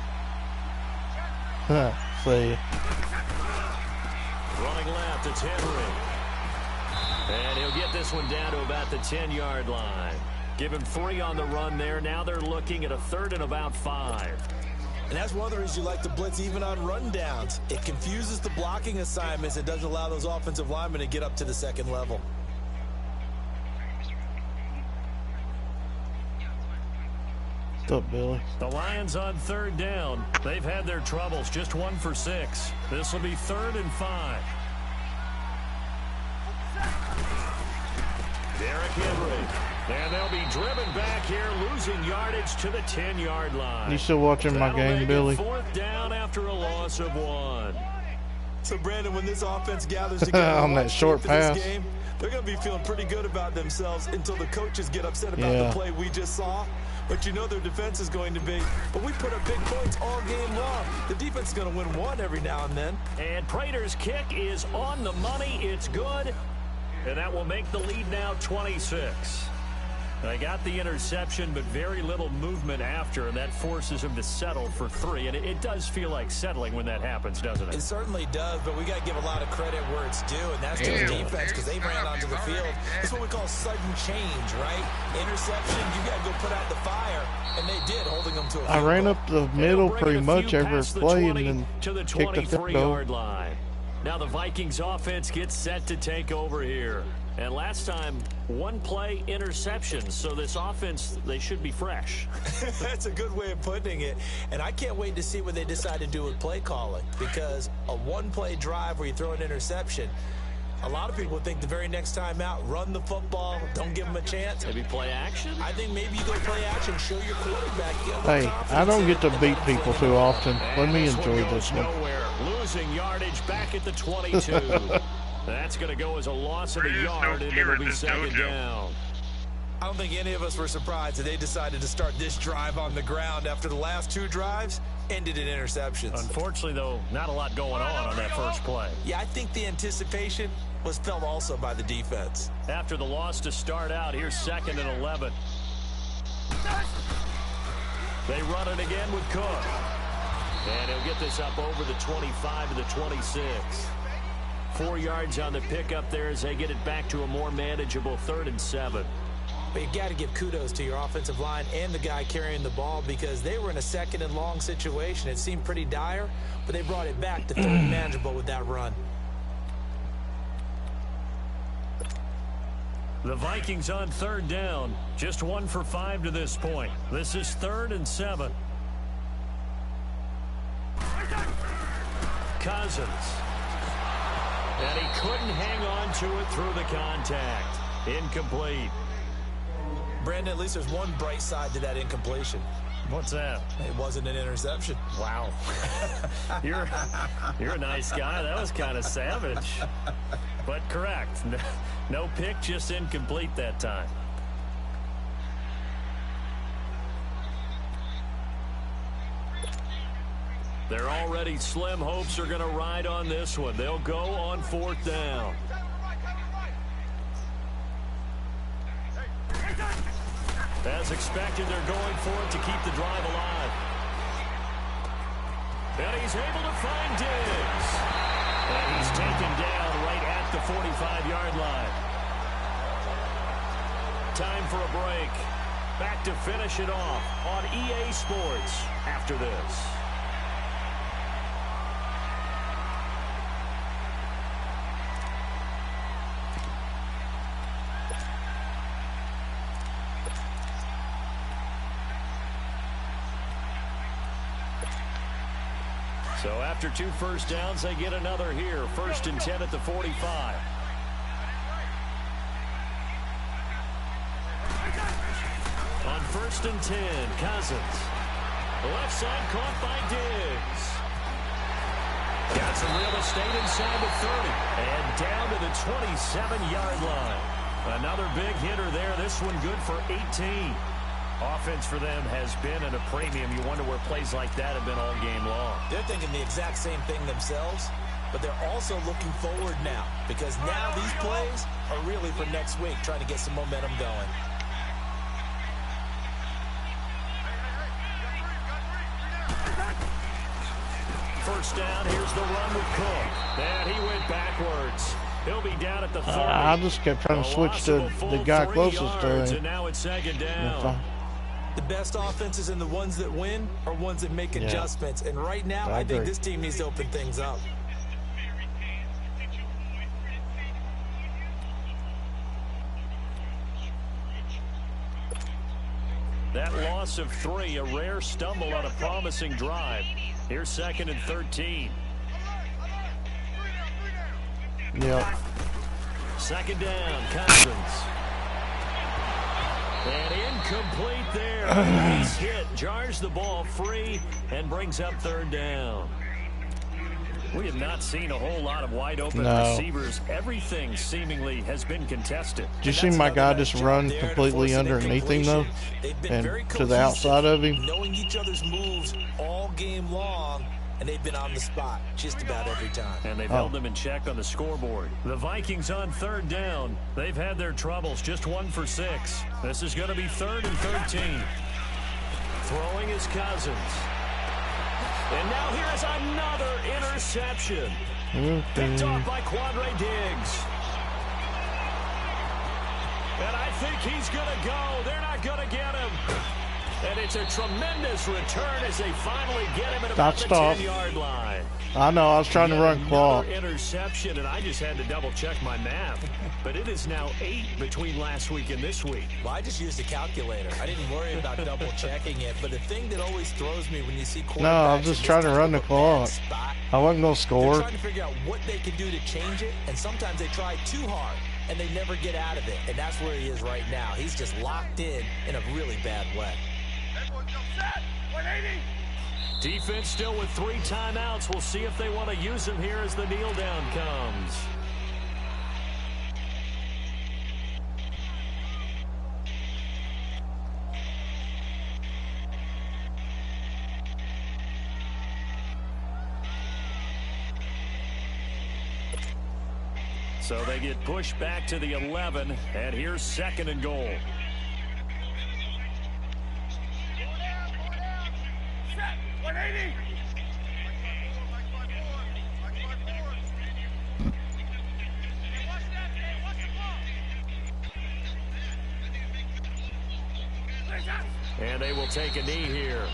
See ya. Running left, it's Henry. And he'll get this one down to about the 10-yard line. Give him 3 on the run there. Now they're looking at a 3rd and about 5. And that's one of the reasons you like to blitz even on rundowns. It confuses the blocking assignments. It doesn't allow those offensive linemen to get up to the second level. What's up, Billy? The Lions on 3rd down. They've had their troubles. Just 1 for 6. This will be 3rd and 5. Derrick Henry. And they'll be driven back here, losing yardage to the 10-yard line. You still watching my game, Billy? 4th down after a loss of 1. So, Brandon, when this offense gathers together on that short pass, this game, they're going to be feeling pretty good about themselves until the coaches get upset about the play we just saw. But you know their defense is going to be. But we put up big points all game long. The defense is going to win one every now and then. And Prater's kick is on the money. It's good. And that will make the lead now 26. They got the interception, but very little movement after, and that forces him to settle for 3. And it does feel like settling when that happens, doesn't it? It certainly does, but we got to give a lot of credit where it's due, and that's to the defense because they ran onto the field. It's what we call sudden change, right? Interception, you got to go put out the fire, and they did, holding them to a field I ran goal. up the middle pretty much every play and then to the kicked the field 23-yard line. Now the Vikings offense gets set to take over here. And last time, 1 play interception. So this offense, they should be fresh. That's a good way of putting it. And I can't wait to see what they decide to do with play calling. Because a 1-play drive where you throw an interception, a lot of people think the very next time out, run the football, don't give them a chance. Maybe play action? I think maybe you go play action, show your quarterback. Hey, I don't get to beat people too often. Let me enjoy this one. Nowhere. Losing yardage back at the 22. That's going to go as a loss of a yard, and it'll be 2nd down. I don't think any of us were surprised that they decided to start this drive on the ground after the last 2 drives ended in interceptions. Unfortunately, though, not a lot going on that first play. Yeah, I think the anticipation was felt also by the defense. After the loss to start out, here's 2nd and 11. They run it again with Cook. And he'll get this up over the 25 to the 26. 4 yards on the pickup there as they get it back to a more manageable 3rd and 7. But you got to give kudos to your offensive line and the guy carrying the ball because they were in a 2nd and long situation. It seemed pretty dire, but they brought it back to 3rd and manageable with that run. The Vikings on 3rd down. Just 1 for 5 to this point. This is 3rd and 7. Cousins. And he couldn't hang on to it through the contact. Incomplete. Brandon, at least there's one bright side to that incompletion. What's that? It wasn't an interception. Wow. You're a nice guy. That was kind of savage. But correct. No pick, just incomplete that time. They're already slim hopes are going to ride on this one. They'll go on 4th down. As expected, they're going for it to keep the drive alive. And he's able to find Diggs. And he's taken down right at the 45-yard line. Time for a break. Back to finish it off on EA Sports after this. So after 2 first downs, they get another here. 1st and 10 at the 45. On 1st and 10, Cousins. Left side caught by Diggs. Got some real estate inside the 30. And down to the 27-yard line. Another big hitter there. This one good for 18. Offense for them has been at a premium. You wonder where plays like that have been all game long. They're thinking the exact same thing themselves, but they're also looking forward now because now these plays are really for next week, trying to get some momentum going. First down, here's the run with Cook. And he went backwards. He'll be down at the 30. I just kept trying to switch to the guy closest to him. And now it's 2nd down. The best offenses and the ones that win are ones that make adjustments. And right now, I think this team needs to open things up. That loss of 3, a rare stumble on a promising drive. Here's 2nd and 13. Yep. 2nd down, Cousins. And incomplete there. He's hit, jars the ball free, and brings up 3rd down. We have not seen a whole lot of wide open receivers. Everything seemingly has been contested. Did you see my guy just run completely underneath him, though? And to the outside of him? Knowing each other's moves all game long. And they've been on the spot just about every time. And they've held them in check on the scoreboard. The Vikings on 3rd down. They've had their troubles. Just 1 for 6. This is going to be 3rd and 13. Throwing is Cousins. And now here is another interception. Picked off by Quandre Diggs. And I think he's going to go. They're not going to get him. And it's a tremendous return as they finally get him at about the 10-yard line. I know, I was trying to run clock. Interception, and I just had to double-check my math. But it is now 8 between last week and this week. Well, I just used a calculator. I didn't worry about double-checking it. But the thing that always throws me when you see quarterbacks... No, I was just trying to run the clock. I wasn't going to score. They're trying to figure out what they can do to change it, and sometimes they try too hard, and they never get out of it. And that's where he is right now. He's just locked in a really bad way. Defense still with 3 timeouts. We'll see if they want to use them here as the kneel down comes. So they get pushed back to the 11, and here's 2nd and goal. And they will take a knee here.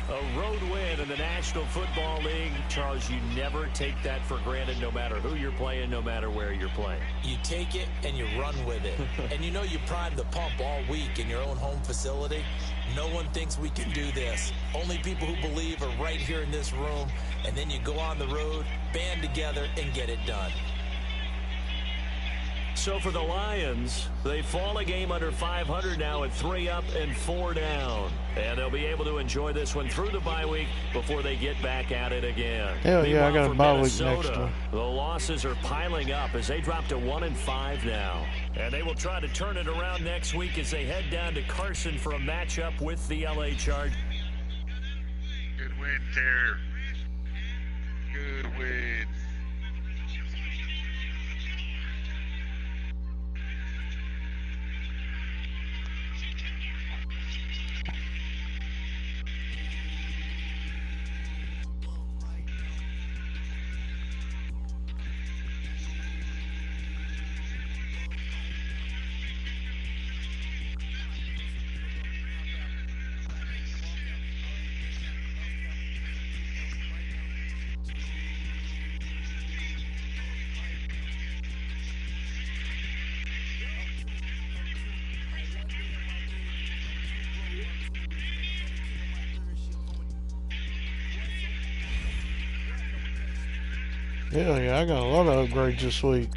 A road win in the National Football League. Charles, you never take that for granted no matter who you're playing, no matter where you're playing. You take it and you run with it. And you know you primed the pump all week in your own home facility. No one thinks we can do this. Only people who believe are right here in this room. And then you go on the road, band together, and get it done. So for the Lions, they fall a game under 500 now at 3 up and 4 down. And they'll be able to enjoy this one through the bye week before they get back at it again. Hell yeah, I got a bye week next Minnesota, one. the losses are piling up as they drop to 1-5 now. And they will try to turn it around next week as they head down to Carson for a matchup with the LA Chargers. Good win, Terry. Good win. Hell yeah, I got a lot of upgrades this week.